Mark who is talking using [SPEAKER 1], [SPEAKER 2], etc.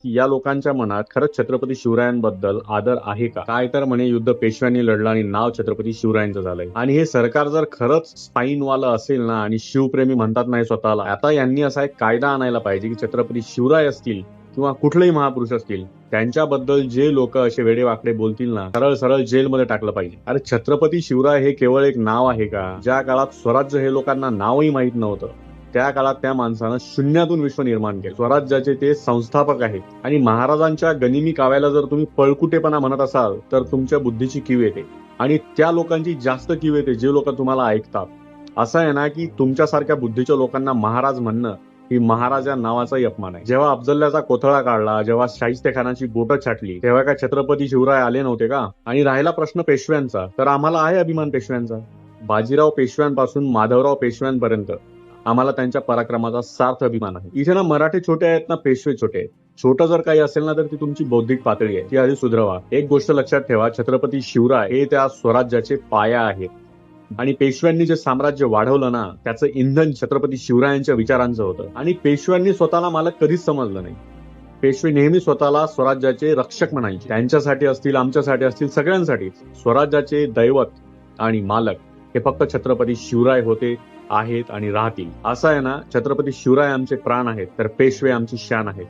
[SPEAKER 1] की या लोकांच्या मनात खरंच छत्रपती शिवरायांबद्दल आदर आहे का? काय तर म्हणे युद्ध पेशव्यांनी लढलं आणि नाव छत्रपती शिवरायांचं झालंय. आणि हे सरकार जर खरंच स्पाईनवालं असेल ना आणि शिवप्रेमी म्हणतात नाही स्वतःला, आता यांनी असा एक कायदा आणायला पाहिजे की छत्रपती शिवराय असतील किंवा कुठलेही महापुरुष असतील त्यांच्याबद्दल जे लोक असे वेडेवाकडे बोलतील ना, सरळ सरळ जेलमध्ये टाकलं पाहिजे. अरे छत्रपती शिवराय हे केवळ एक नाव आहे का? ज्या काळात स्वराज्य हे लोकांना नावही माहीत नव्हतं त्या काळात त्या माणसानं शून्यातून विश्व निर्माण केलं. स्वराज्याचे ते संस्थापक आहेत. आणि महाराजांच्या गनिमी काव्याला जर तुम्ही पळकुटेपणा म्हणत असाल तर तुमच्या बुद्धीची कीव येते. आणि त्या लोकांची जास्त कीव येते जे लोक तुम्हाला ऐकतात. असं आहे ना की तुमच्यासारख्या बुद्धीच्या लोकांना महाराज म्हणणं ही महाराज या नावाचाही अपमान आहे. जेव्हा अफजलल्याचा कोथळा काढला, जेव्हा शाहिस्तेखानाची बोटं छाटली, तेव्हा काय छत्रपती शिवराय आले नव्हते का? आणि राहिला प्रश्न पेशव्यांचा, तर आम्हाला आहे अभिमान पेशव्यांचा. बाजीराव पेशव्यांपासून माधवराव पेशव्यांपर्यंत आम्हाला त्यांच्या पराक्रमाचा सार्थ अभिमान आहे. इथे ना मराठे छोटे आहेत ना पेशवे छोटे आहेत. छोटं जर काही असेल ना तर ती तुमची बौद्धिक पातळी आहे, ती आधी सुधरवा. एक गोष्ट लक्षात ठेवा, छत्रपती शिवराय हे त्या स्वराज्याचे पाया आहेत. आणि पेशव्यांनी जे साम्राज्य वाढवलं ना त्याचं इंधन छत्रपती शिवरायांच्या विचारांचं होतं. आणि पेशव्यांनी स्वतःला मालक कधीच समजलं नाही. पेशवे नेहमी स्वतःला स्वराज्याचे रक्षक म्हणायचे. त्यांच्यासाठी असतील, आमच्यासाठी असतील, सगळ्यांसाठी स्वराज्याचे दैवत आणि मालक हे फक्त छत्रपती शिवराय होते, आहेत आणि राहतील. असं आहे ना, छत्रपती शिवराय आमचे प्राण आहेत तर पेशवे आमची शान आहेत.